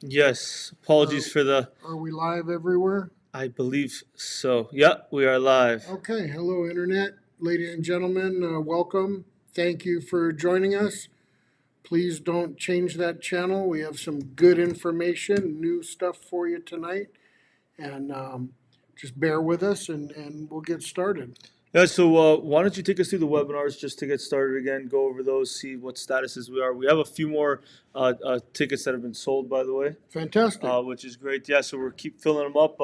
Yes, apologies for the. Are we live everywhere? I believe so. Yeah, we are live. Okay, hello, Internet. Ladies and gentlemen, welcome. Thank you for joining us. Please don't change that channel. We have some good information, new stuff for you tonight. And just bear with us and we'll get started. Yeah, so why don't you take us through the webinars just to get started again, go over those, see what statuses we are. We have a few more tickets that have been sold, by the way, Fantastic. which is great. Yeah, so we're keep filling them up.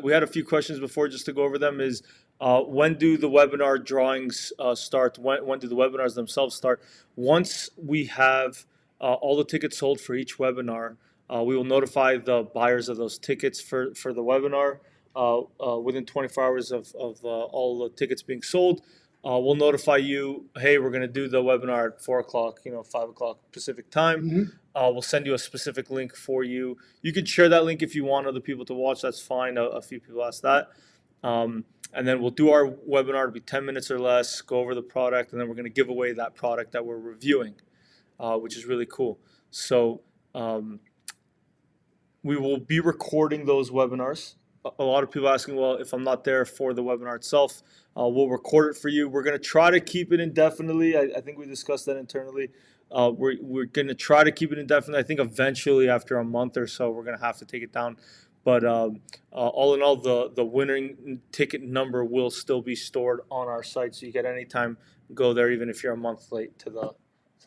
We had a few questions before just to go over them is when do the webinar drawings start? When do the webinars themselves start? Once we have all the tickets sold for each webinar, we will notify the buyers of those tickets for the webinar within 24 hours of all the tickets being sold. We'll notify you, hey, we're going to do the webinar at 4 o'clock, 5 o'clock Pacific time. We'll send you a specific link for you. You can share that link if you want other people to watch. That's fine. A few people asked that. And then we'll do our webinar to be 10 minutes or less, go over the product, and then we're going to give away that product that we're reviewing, which is really cool. So we will be recording those webinars. A lot of people asking, well, if I'm not there for the webinar itself, we'll record it for you. We're going to try to keep it indefinitely. I think we discussed that internally. We're going to try to keep it indefinitely. I think eventually after a month or so, we're going to have to take it down. But all in all, the winning ticket number will still be stored on our site, so you can anytime go there, even if you're a month late to the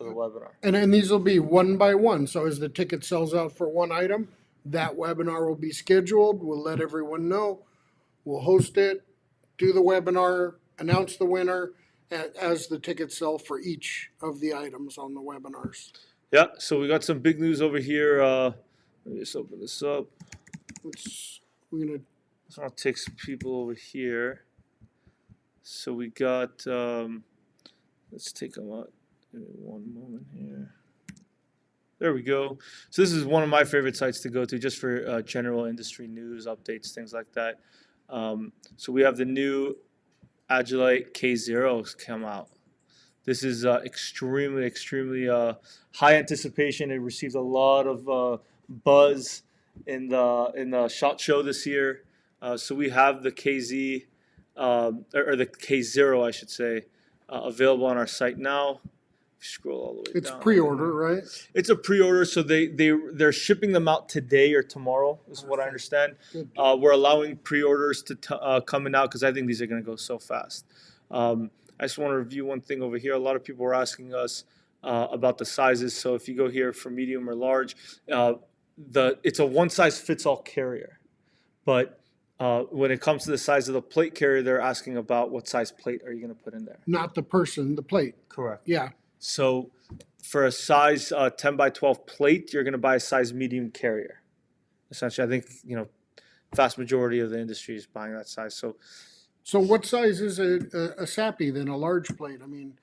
webinar. And these will be one by one. So as the ticket sells out for one item, that webinar will be scheduled. We'll let everyone know. We'll host it, do the webinar, announce the winner as the tickets sell for each of the items on the webinars. Yeah, so we got some big news over here. Let me just open this up. We're gonna. So I'll take some people over here. So we got. Let's take them out. Give me one moment here. There we go. So this is one of my favorite sites to go to just for general industry news, updates, things like that. So we have the new Agilite K0 come out. This is extremely high anticipation. It received a lot of buzz in the SHOT Show this year. So we have the KZ or the K0, I should say, available on our site now. Scroll all the way It's down. pre-order, right? It's a pre-order, so they're shipping them out today or tomorrow, is what I understand. We're allowing pre-orders to come in now because I think these are going to go so fast. I just want to review one thing over here. A lot of people were asking us about the sizes. So if you go here for medium or large, it's a one-size-fits-all carrier. But when it comes to the size of the plate carrier, they're asking about what size plate are you going to put in there? Not the person, the plate. Correct. Yeah. So for a size 10 by 12 plate, you're going to buy a size medium carrier. Essentially, I think, vast majority of the industry is buying that size. So what size is a SAPI then, a large plate? I mean,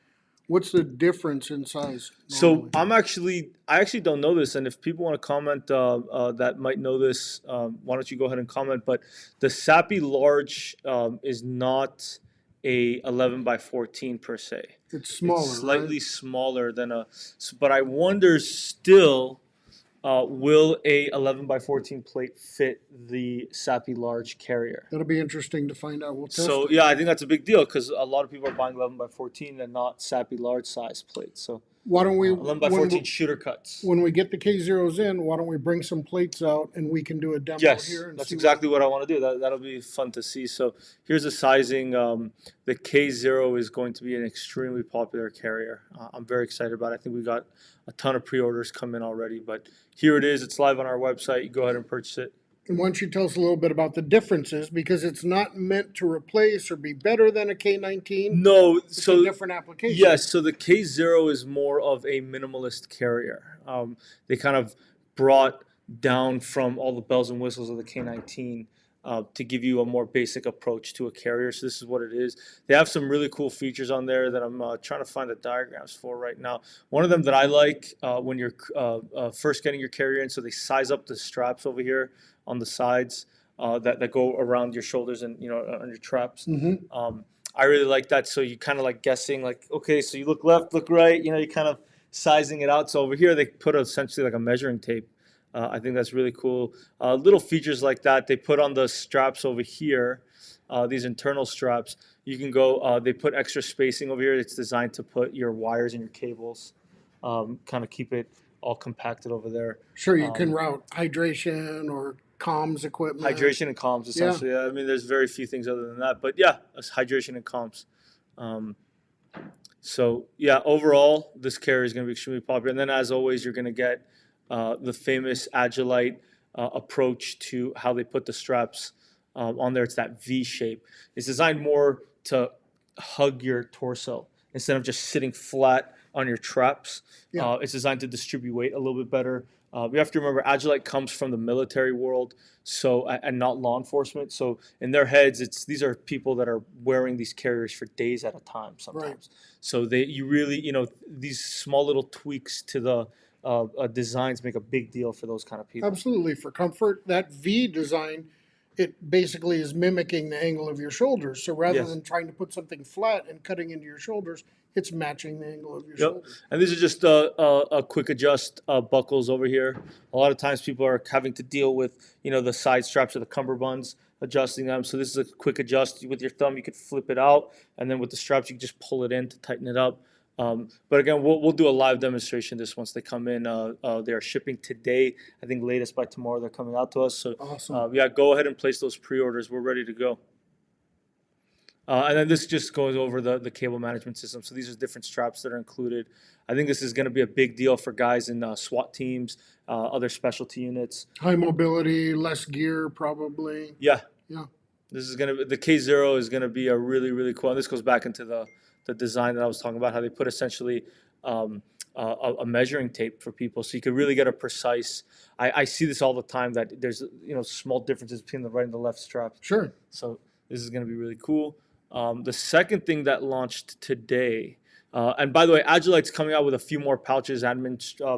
what's the difference in size? So I actually don't know this, and if people want to comment that might know this, why don't you go ahead and comment? But the SAPI large is not a 11 by 14 per se. It's smaller, It's slightly right? smaller than but I wonder still, will a 11 by 14 plate fit the SAPI large carrier? That'll be interesting to find out. We'll test So it. yeah, I think that's a big deal because a lot of people are buying 11 by 14 and not SAPI large size plates. So Why don't we 11 by 14 shooter cuts. when we get the K0s in, why don't we bring some plates out and we can do a demo Yes, here? And that's see exactly what I want to do. That'll be fun to see. So here's the sizing. The K0 is going to be an extremely popular carrier. I'm very excited about it. I think we got a ton of pre-orders come in already, but here it is. It's live on our website. You go ahead and purchase it. And why don't you tell us a little bit about the differences, because it's not meant to replace or be better than a K19. No, It's a different application. Yes, so the K0 is more of a minimalist carrier. They kind of brought down from all the bells and whistles of the K19 to give you a more basic approach to a carrier. So this is what it is. They have some really cool features on there that I'm trying to find the diagrams for right now. One of them that I like when you're first getting your carrier in, so they size up the straps over here on the sides that go around your shoulders and on your traps. I really like that. So you kind of like guessing, like, okay, so you look left, look right. You kind of sizing it out. So over here they put essentially like a measuring tape. I think that's really cool. Little features like that they put on the straps over here. These internal straps, you can go. They put extra spacing over here. It's designed to put your wires and your cables, kind of keep it all compacted over there. Sure, you can Um, route hydration or comms equipment. Hydration and comms, Yeah, essentially. I mean, there's very few things other than that, but yeah, it's hydration and comms. Um, so yeah, overall, this carrier is going to be extremely popular. And then, as always, you're going to get the famous Agilite approach to how they put the straps on there. It's that V shape. It's designed more to hug your torso instead of just sitting flat on your traps. yeah, It's designed to distribute weight a little bit better. We have to remember Agilite comes from the military world, so and not law enforcement. So in their heads, it's these are people that are wearing these carriers for days at a time right. sometimes. So you really these small little tweaks to the designs make a big deal for those kind of people. Absolutely. For comfort, that V design, it basically is mimicking the angle of your shoulders. So rather Yes. than trying to put something flat and cutting into your shoulders, it's matching the angle of your Yep. shoulders. And these are just a quick adjust buckles over here. A lot of times people are having to deal with, the side straps or the cummerbunds, adjusting them. So this is a quick adjust with your thumb. You could flip it out, and then with the straps, you can just pull it in to tighten it up. But again, we'll do a live demonstration this once they come in. They are shipping today. I think latest by tomorrow they're coming out to us. So Awesome. yeah, go ahead and place those pre-orders. We're ready to go. And then this just goes over the cable management system. So these are different straps that are included. I think this is going to be a big deal for guys in SWAT teams, other specialty units. High mobility, less gear, probably. Yeah, Yeah. this is going to the K0 is going to be a really really cool. And this goes back into the design that I was talking about. How they put essentially a measuring tape for people, so you could really get a precise. I see this all the time that there's small differences between the right and the left straps. Sure. So this is going to be really cool. The second thing that launched today, and by the way, Agilite's coming out with a few more pouches, admin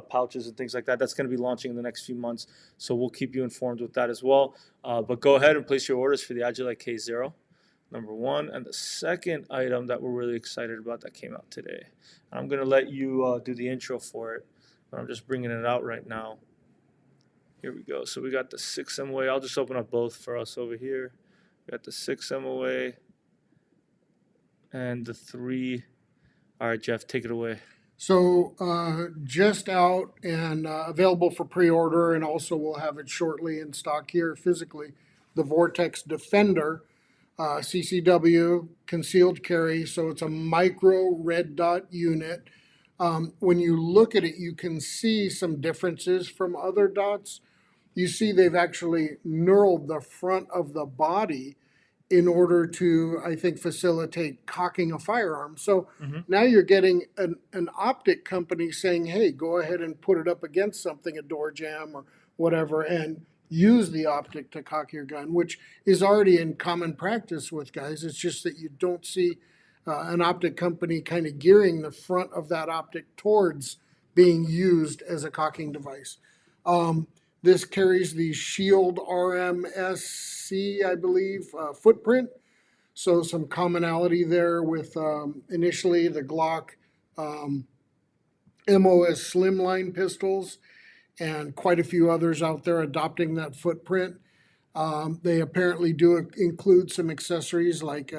pouches, and things like that. That's going to be launching in the next few months. So we'll keep you informed with that as well. But go ahead and place your orders for the Agilite K0, number one. And the second item that we're really excited about that came out today. I'm going to let you do the intro for it, but I'm just bringing it out right now. Here we go. So we got the 6 MOA. I'll just open up both for us over here. We got the 6 MOA and the 3. All right, Jeff, take it away. So just out and available for pre-order, and also we'll have it shortly in stock here physically. The Vortex Defender, CCW, concealed carry. So it's a micro red dot unit. When you look at it, you can see some differences from other dots. You see they've actually knurled the front of the body in order to, I think, facilitate cocking a firearm. So now you're getting an optic company saying, hey, go ahead and put it up against something, a door jamb or whatever, and use the optic to cock your gun, which is already in common practice with guys. It's just that you don't see an optic company kind of gearing the front of that optic towards being used as a cocking device. This carries the Shield RMSC, I believe, footprint. So some commonality there with initially the Glock MOS slimline pistols and quite a few others out there adopting that footprint. They apparently do include some accessories like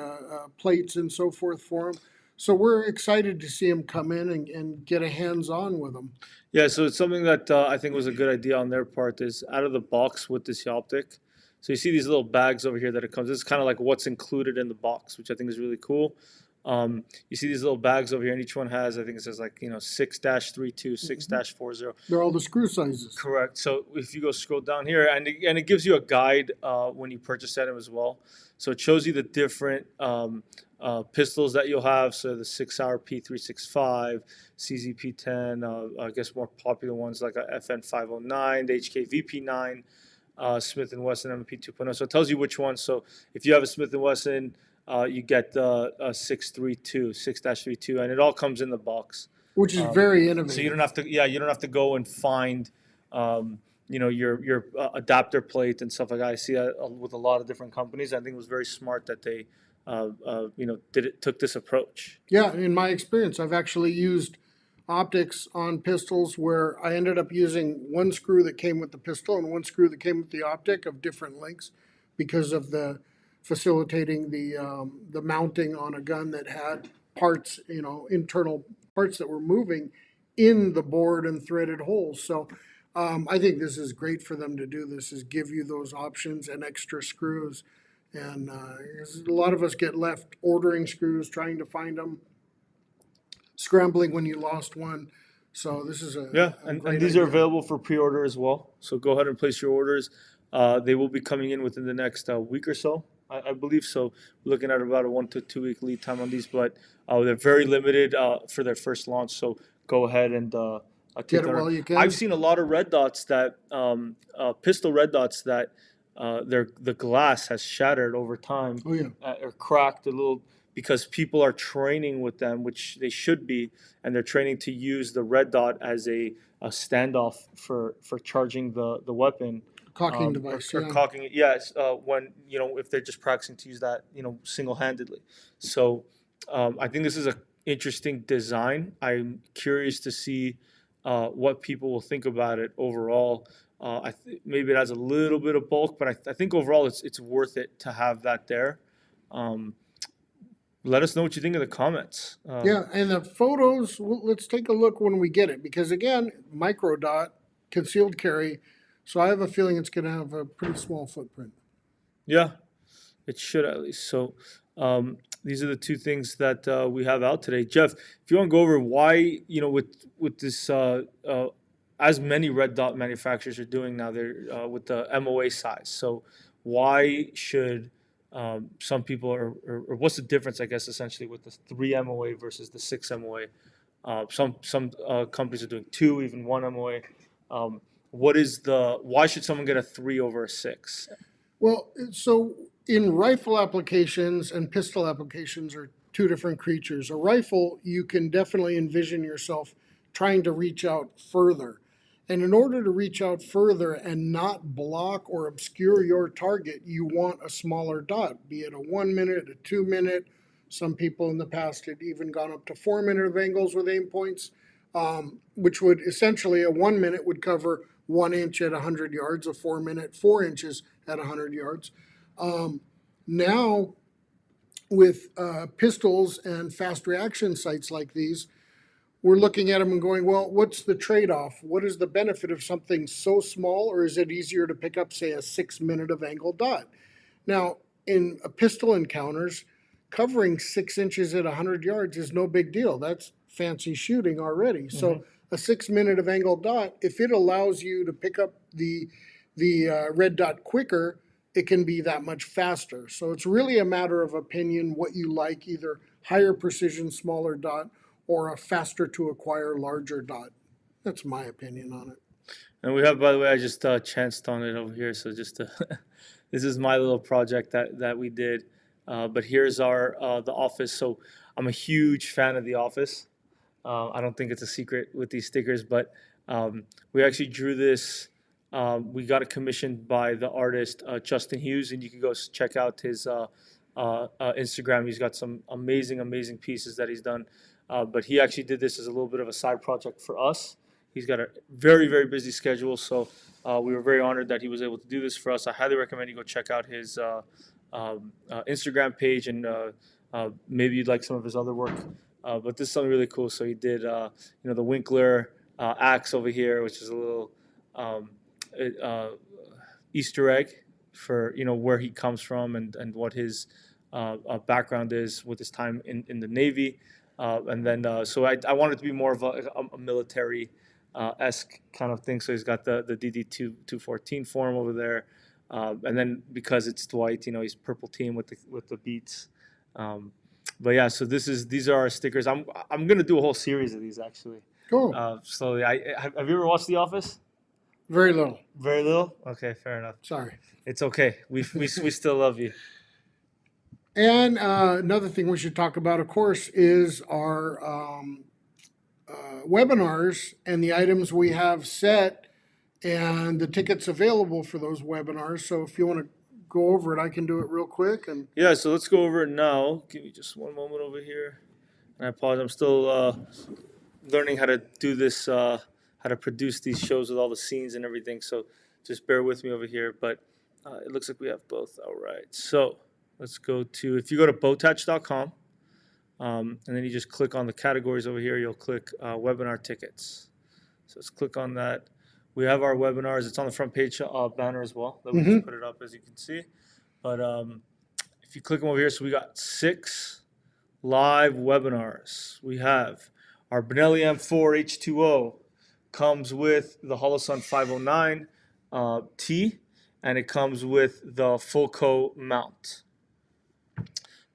plates and so forth for them. So we're excited to see them come in and get a hands-on with them. Yeah, so it's something that I think was a good idea on their part is out of the box with this optic. So you see these little bags over here that it comes. This is kind of like what's included in the box, which I think is really cool. You see these little bags over here, and each one has, I think it says 6-32, 6-40. They're all the screw sizes. Correct. So if you go scroll down here, and it gives you a guide when you purchase that as well. So it shows you the different pistols that you'll have. So the 6-hour P365, CZP10, I guess more popular ones like a FN509, the HK VP9, Smith & Wesson MP 2.0. So it tells you which one. So if you have a Smith & Wesson, you get the 6-32, and it all comes in the box. Which is very innovative. So you don't have to, you don't have to go and find, your adapter plate and stuff like that. I see that with a lot of different companies. I think it was very smart that they, took this approach. Yeah, in my experience, I've actually used optics on pistols where I ended up using one screw that came with the pistol and one screw that came with the optic of different lengths because of the facilitating the mounting on a gun that had parts, internal parts that were moving in the bored and threaded holes. So I think this is great for them to do. This is give you those options and extra screws. And a lot of us get left ordering screws, trying to find them, scrambling when you lost one. So this is Yeah, a and great these are idea. available for pre-order as well. So go ahead and place your orders. They will be coming in within the next week or so, I believe. So we're looking at about a 1 to 2 week lead time on these, but they're very limited for their first launch. So go ahead and take Get it that. while you I've can. seen a lot of red dots that pistol red dots that the glass has shattered over time Oh yeah. or cracked a little because people are training with them, which they should be, and they're training to use the red dot as a standoff for charging the weapon Cocking or, device. or Yeah. cocking it. Yes, when if they're just practicing to use that single handedly. So I think this is a interesting design. I'm curious to see what people will think about it overall. Maybe it has a little bit of bulk, but I think overall it's worth it to have that there. Um, let us know what you think in the comments. Yeah, and the photos, let's take a look when we get it, because again, micro dot, concealed carry, so I have a feeling it's gonna have a pretty small footprint. Yeah, it should at least. So these are the two things that we have out today. Jeff, if you want to go over why, with this, as many red dot manufacturers are doing now, they're with the MOA size. So why should some people, or what's the difference, I guess, essentially with the 3 MOA versus the 6 MOA? Some companies are doing two, even 1 MOA. Why should someone get a 3 over a 6? Well, so in rifle applications and pistol applications are two different creatures. A rifle, you can definitely envision yourself trying to reach out further. And in order to reach out further and not block or obscure your target, you want a smaller dot, be it a 1 minute, a 2 minute. Some people in the past had even gone up to 4 minute of angles with aim points, which would essentially a 1 minute would cover 1 inch at 100 yards, a 4 minute, 4 inches at 100 yards. Now, with pistols and fast reaction sights like these, we're looking at them and going, well, what's the trade off? What is the benefit of something so small, or is it easier to pick up, say, a 6 minute of angled dot? Now, in a pistol encounters, covering 6 inches at 100 yards is no big deal. That's fancy shooting already. So a 6 minute of angled dot, if it allows you to pick up the red dot quicker, it can be that much faster. So it's really a matter of opinion what you like, either higher precision, smaller dot, or a faster to acquire, larger dot. That's my opinion on it. And we have, by the way, I just chanced on it over here. So just this is my little project that we did. But here's our the office. So I'm a huge fan of the office. I don't think it's a secret with these stickers, but we actually drew this. We got it commissioned by the artist Justin Hughes, and you can go check out his Instagram. He's got some amazing pieces that he's done. But he actually did this as a little bit of a side project for us. He's got a very busy schedule, so we were very honored that he was able to do this for us. I highly recommend you go check out his Instagram page, and maybe you'd like some of his other work. But this is something really cool. So he did, the Winkler axe over here, which is a little Easter egg for where he comes from and what his background is with his time in the Navy. And then so I wanted to be more of a military esque kind of thing. So he's got the DD 214 form over there. And then because it's Dwight, he's purple team with the beats. But yeah, so these are our stickers. I'm gonna do a whole series of these actually. Cool. Slowly. Have you ever watched The Office? Very little. Very little. Okay, fair enough. Sorry. It's okay. We still love you. And another thing we should talk about, of course, is our webinars and the items we have set and the tickets available for those webinars. So if you want to go over it, I can do it real quick. And Yeah, so let's go over it now. Give me just one moment over here. And I apologize. I'm still learning how to do this, how to produce these shows with all the scenes and everything. So just bear with me over here. But it looks like we have both. All right. So let's go to, if you go to botach.com, and then you just click on the categories over here, you'll click webinar tickets. So let's click on that. We have our webinars. It's on the front page banner as well. That we just put it up, as you can see. But if you click them over here, so we got 6 live webinars. We have our Benelli M4 H2O comes with the Holosun 509 T, and it comes with the Fullco mount.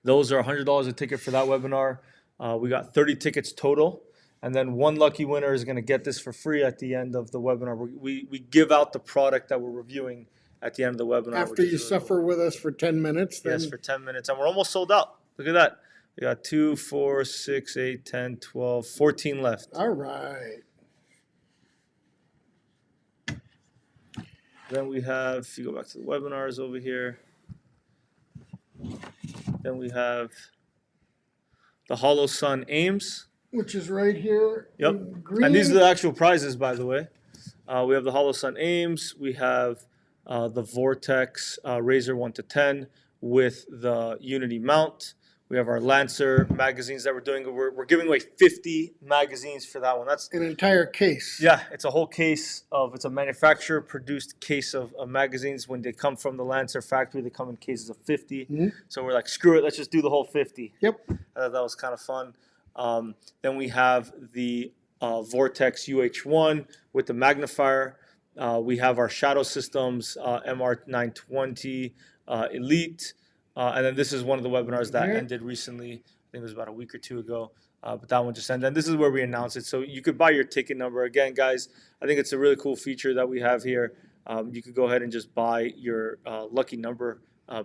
Those are $100 a ticket for that webinar. We got 30 tickets total, and then one lucky winner is going to get this for free at the end of the webinar. We give out the product that we're reviewing at the end of the webinar. After you suffer with us for 10 minutes, then... Yes, for 10 minutes, and we're almost sold out. Look at that. We got 2, 4, 6, 8, 10, 12, 14 left. All right. Then we have, if you go back to the webinars over here, then we have the Holosun Ames. Which is right here. Yep. Green. And these are the actual prizes, by the way. We have the Holosun Ames. We have the Vortex Razor 1 to 10 with the Unity mount. We have our Lancer magazines that we're doing. We're giving away 50 magazines for that one. That's an entire case. Yeah, it's a whole case of, it's a manufacturer-produced case of magazines. When they come from the Lancer factory, they come in cases of 50. So we're like, screw it, let's just do the whole 50. Yep. That was kind of fun. Then we have the Vortex UH1 with the magnifier. We have our Shadow Systems MR920 Elite. And then this is one of the webinars that ended recently. I think it was about a week or 2 ago. But that one just ended. And this is where we announce it. So you could buy your ticket number. Again, guys, I think it's a really cool feature that we have here. You could go ahead and just buy your lucky number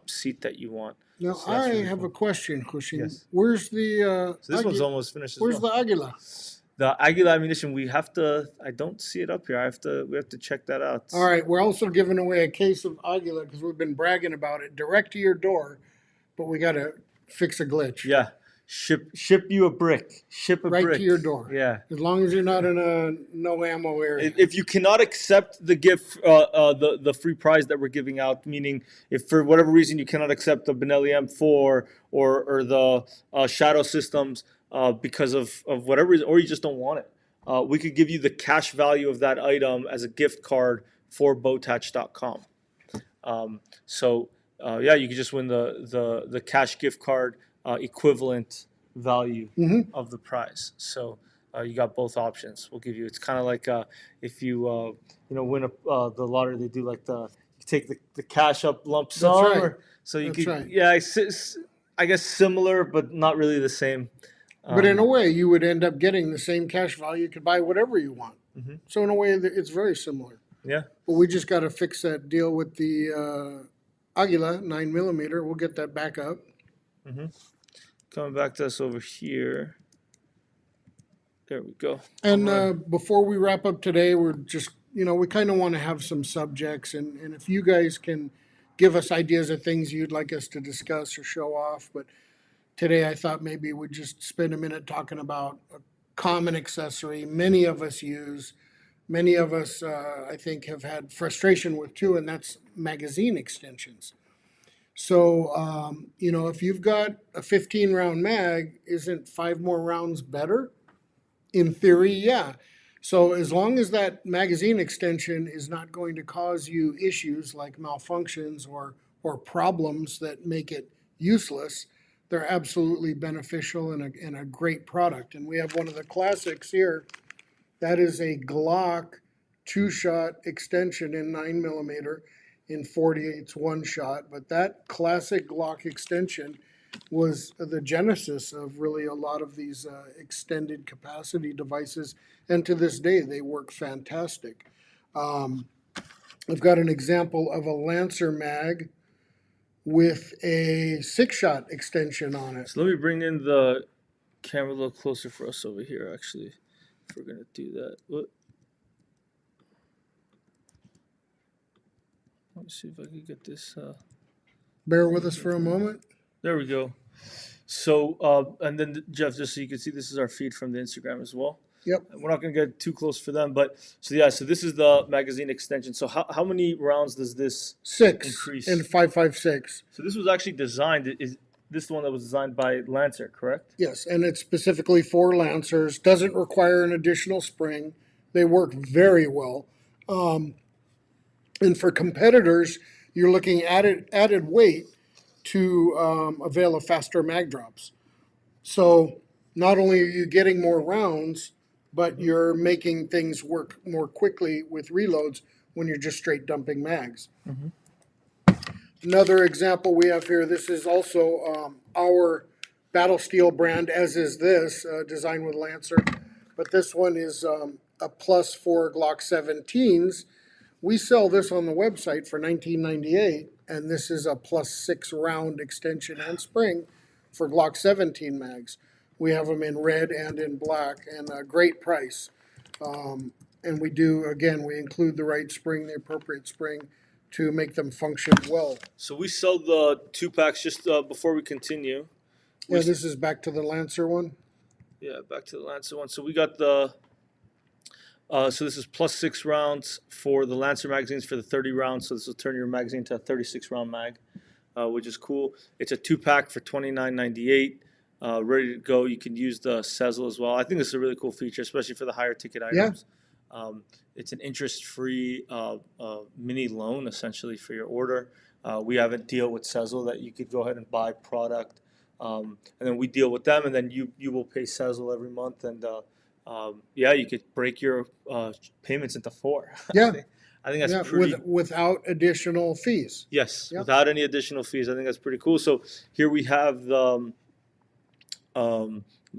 seat that you want. Now, So I really have cool. a question, Hushin. Yes. Where's the... So this one's almost finished as Where's well. the Aguila? The Aguila ammunition, we have to, I don't see it up here. We have to check that out. All right, we're also giving away a case of Aguila because we've been bragging about it direct to your door, but we got to fix a glitch. Yeah. Ship you a brick. Ship a right brick. to your door. Yeah. As long as you're not in a no ammo area. If you cannot accept the gift, the free prize that we're giving out, meaning if for whatever reason you cannot accept the Benelli M4 or the Shadow Systems because of whatever reason, or you just don't want it, we could give you the cash value of that item as a gift card for Botach.com. Yeah, you could just win the cash gift card equivalent value of the prize. So you got both options. We'll give you. It's kind of like if you win the lottery, they do like you take the cash up lump sum. That's right. So you That's could right. yeah, I guess similar but not really the same. But in a way, you would end up getting the same cash value. You could buy whatever you want. So in a way, it's very similar. Yeah. But we just got to fix that deal with the Aguila 9mm. We'll get that back up. Coming back to us over here. There we go. And before we wrap up today, we're just, we kind of want to have some subjects. And if you guys can give us ideas of things you'd like us to discuss or show off. But today I thought maybe we'd just spend a minute talking about a common accessory many of us use. Many of us, I think, have had frustration with too, and that's magazine extensions. So, if you've got a 15-round mag, isn't 5 more rounds better? In theory, yeah. So as long as that magazine extension is not going to cause you issues like malfunctions or problems that make it useless, they're absolutely beneficial and a great product. And we have one of the classics here. That is a Glock 2-shot extension in 9mm. In 48's 1-shot, but that classic Glock extension was the genesis of really a lot of these extended capacity devices, and to this day they work fantastic. I've got an example of a Lancer mag with a 6-shot extension on it. So let me bring in the camera a little closer for us over here, actually, if we're gonna do that. What? Let me see if I can get this. Bear with us for a moment. There we go. So, and then Jeff, just so you can see, this is our feed from the Instagram as well. Yep. We're not going to get too close for them, but so yeah. So this is the magazine extension. So how many rounds does this 6 and increase? 5.56. So this was actually designed. Is this the one that was designed by Lancer, correct? Yes, and it's specifically for Lancers. Doesn't require an additional spring. They work very well. Um, and for competitors, you're looking at added weight to avail of faster mag drops. So not only are you getting more rounds, but you're making things work more quickly with reloads when you're just straight dumping mags. Mm-hmm. Another example we have here, this is also our Battle Steel brand, as is this, designed with Lancer. But this one is a plus for Glock 17s. We sell this on the website for $19.98, and this is a plus 6 round extension and spring for Glock 17 mags. We have them in red and in black, and a great price. And we do, again, we include the right spring, the appropriate spring, to make them function well. So we sell the 2 packs just before we continue. Yeah, this is back to the Lancer one. Yeah, back to the Lancer one. So we got the. So this is plus 6 rounds for the Lancer magazines for the 30 rounds. So this will turn your magazine to a 36 round mag, which is cool. It's a 2 pack for $29.98. Ready to go. You can use the Sezzle as well. I think this is a really cool feature, especially for the higher ticket items. It's an interest-free mini loan, essentially, for your order. We have a deal with Sezzle that you could go ahead and buy product, and then we deal with them, and then you will pay Sezzle every month, and yeah, you could break your payments into 4. Yeah. I think that's Yeah, pretty. without additional fees. Yes, Yep. without any additional fees. I think that's pretty cool. So here we have the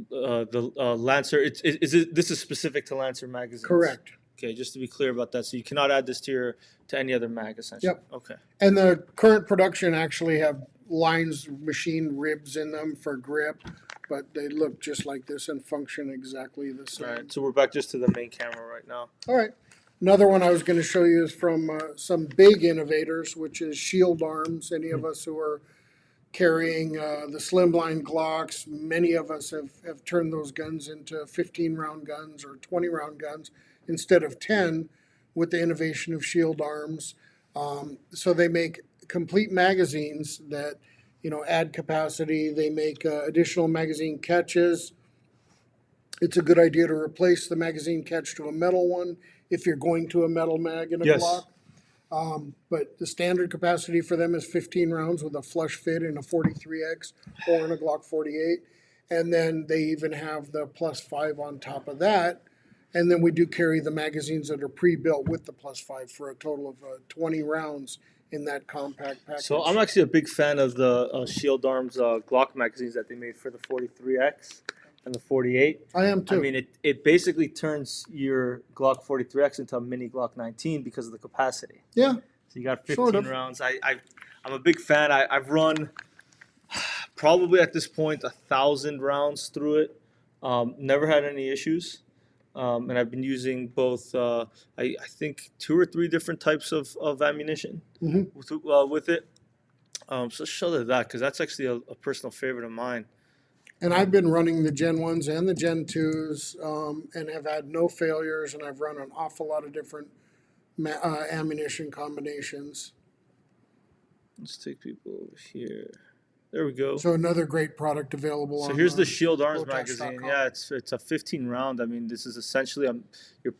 Lancer. This is specific to Lancer magazines. Correct. Okay, just to be clear about that. So you cannot add this to any other mag, essentially. Yep. Okay. And the current production actually have lines, machined ribs in them for grip, but they look just like this and function exactly the same. All right. So we're back just to the main camera right now. All right. Another one I was going to show you is from some big innovators, which is Shield Arms. Any of us who are carrying the slimline Glocks, many of us have turned those guns into 15-round guns or 20-round guns instead of 10 with the innovation of Shield Arms. So they make complete magazines that, add capacity. They make additional magazine catches. It's a good idea to replace the magazine catch to a metal one if you're going to a metal mag in a Glock. But the standard capacity for them is 15 rounds with a flush fit in a 43X or in a Glock 48. And then they even have the plus 5 on top of that. And then we do carry the magazines that are pre-built with the plus 5 for a total of 20 rounds in that compact package. So I'm actually a big fan of the Shield Arms Glock magazines that they made for the 43X and the 48. I am too. I mean, it basically turns your Glock 43X into a mini Glock 19 because of the capacity. Yeah. So you got 15 sort of. rounds. I'm a big fan. I've run probably at this point 1,000 rounds through it. Never had any issues. And I've been using both, I think, 2 or 3 different types of ammunition with it. So let's show that because that's actually a personal favorite of mine. And I've been running the Gen 1s and the Gen 2s and have had no failures, and I've run an awful lot of different ammunition combinations. Let's take people over here. There we go. So another great product available on So here's the Shield Arms Botach.com. magazine. Yeah, it's a 15 round. I mean, this is essentially you're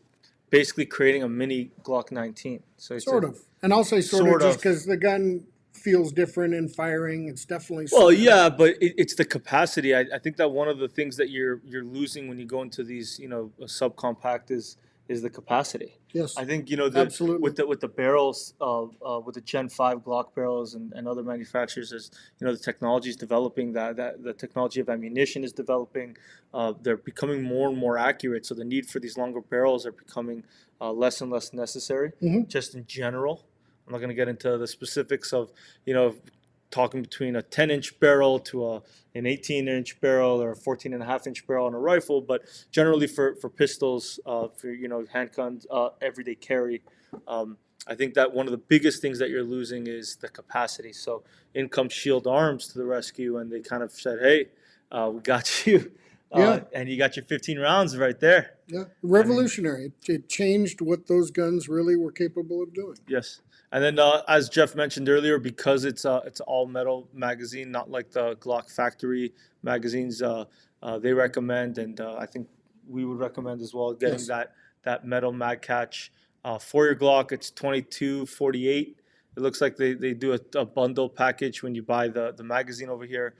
basically creating a mini Glock 19. So it's Sort of. And I'll say sort of just because the gun feels different in firing. It's definitely well, yeah, but it's the capacity. I think that one of the things that you're losing when you go into these, subcompact is the capacity. Yes. I think Absolutely. with the barrels with the Gen 5 Glock barrels and other manufacturers, is the technology is developing, that the technology of ammunition is developing. They're becoming more and more accurate, so the need for these longer barrels are becoming less and less necessary. Just in general, I'm not going to get into the specifics of talking between a 10-inch barrel to an 18-inch barrel or a 14.5-inch barrel on a rifle, but generally for pistols, for handguns, everyday carry, I think that one of the biggest things that you're losing is the capacity. So in comes Shield Arms to the rescue, and they kind of said, "Hey, we got you. Yeah. and you got your 15 rounds right there. Yeah, I mean, revolutionary. It changed what those guns really were capable of doing. yes. And then, as Jeff mentioned earlier, because it's all metal magazine, not like the Glock factory magazines, they recommend, and I think we would recommend as well, getting Yes. that metal mag catch for your Glock. It's 22.48. It looks like they do a bundle package when you buy the magazine over here.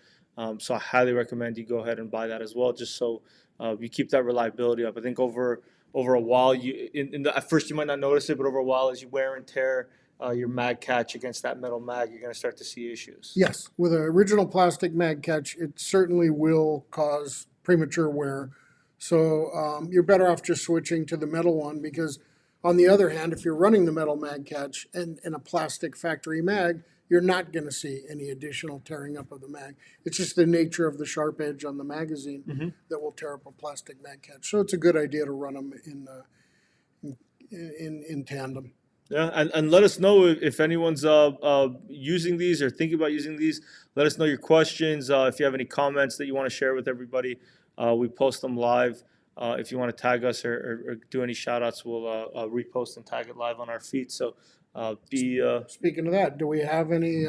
So I highly recommend you go ahead and buy that as well, just so you keep that reliability up. I think over a while, at first you might not notice it, but over a while, as you wear and tear your mag catch against that metal mag, you're going to start to see issues. Yes, with an original plastic mag catch, it certainly will cause premature wear. So you're better off just switching to the metal one because, on the other hand, if you're running the metal mag catch and a plastic factory mag, you're not going to see any additional tearing up of the mag. It's just the nature of the sharp edge on the magazine that will tear up a plastic mag catch. So it's a good idea to run them in tandem. Yeah, and let us know if anyone's using these or thinking about using these. Let us know your questions. If you have any comments that you want to share with everybody, we post them live. If you want to tag us or do any shout outs, we'll repost and tag it live on our feed. So be Speaking of that, do we have any?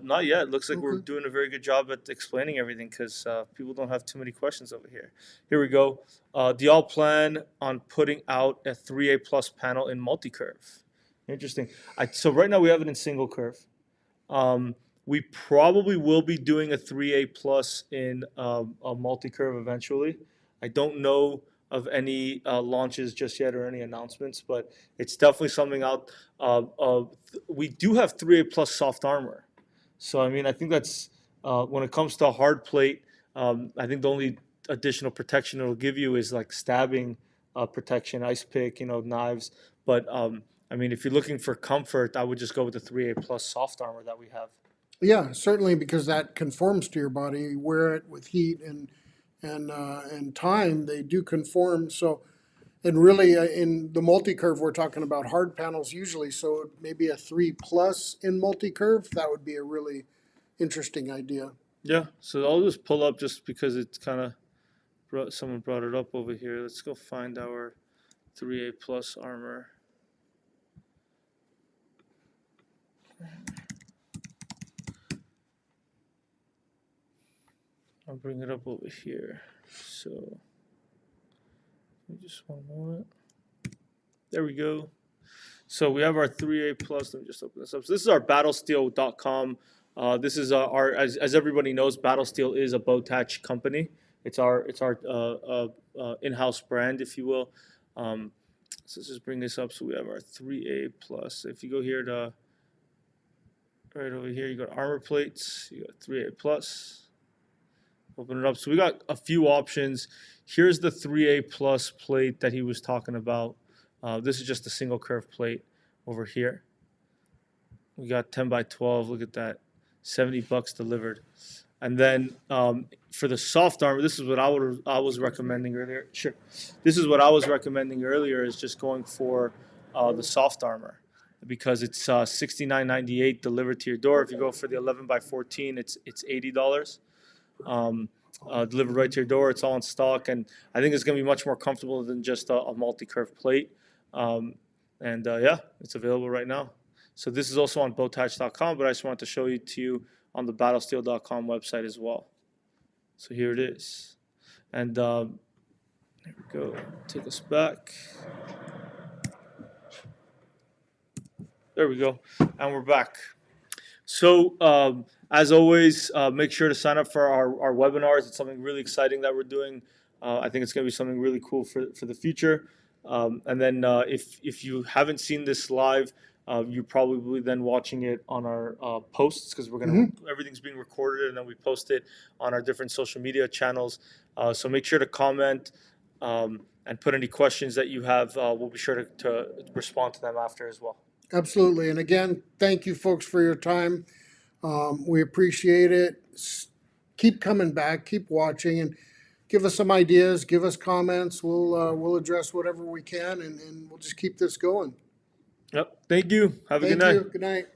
not yet. Looks like we're Okay. doing a very good job at explaining everything because people don't have too many questions over here. Here we go. Do y'all plan on putting out a 3A plus panel in multi-curve? Interesting. So right now we have it in single curve. We probably will be doing a 3A plus in a multi-curve eventually. I don't know of any launches just yet or any announcements, but it's definitely something out. We do have 3A plus soft armor. So, I mean, I think that's when it comes to hard plate, I think the only additional protection it'll give you is like stabbing protection, ice pick, knives. But I mean, if you're looking for comfort, I would just go with the 3A plus soft armor that we have. Yeah, certainly because that conforms to your body. You wear it with heat and time, they do conform. So, and really in the multi curve, we're talking about hard panels usually. So maybe a 3+ in multi curve, that would be a really interesting idea. Yeah, so I'll just pull up just because it's kind of someone brought it up over here. Let's go find our 3A plus armor. I'll bring it up over here. So, just one moment. There we go. So we have our 3A plus. Let me just open this up. So this is our battlesteel.com. This is our as everybody knows, Battlesteel is a Botach company. It's our in-house brand, if you will. So let's just bring this up. So we have our 3A plus. If you go here to right over here, you got armor plates. You got 3A plus. Open it up. So we got a few options. Here's the 3A plus plate that he was talking about. This is just a single curve plate over here. We got 10 by 12. Look at that. $70 delivered. And then for the soft armor, this is what I was recommending earlier. Sure. This is what I was recommending earlier is just going for the soft armor because it's $69.98 delivered to your door. If you go for the 11 by 14, it's $80. Delivered right to your door. It's all in stock, and I think it's going to be much more comfortable than just a multi-curve plate. Yeah, it's available right now. So this is also on Botach.com, but I just wanted to show it to you on the battlesteel.com website as well. So here it is. And there we go. Take us back. There we go. And we're back. So as always, make sure to sign up for our webinars. It's something really exciting that we're doing. I think it's going to be something really cool for the future. And then if you haven't seen this live, you're probably then watching it on our posts because everything's being recorded and then we post it on our different social media channels. So make sure to comment and put any questions that you have. We'll be sure to respond to them after as well. Absolutely. And again, thank you folks for your time. We appreciate it. Keep coming back, keep watching, and give us some ideas, give us comments. We'll address whatever we can, and we'll just keep this going. Yep. Thank you. Have a good night. Thank you. Good night.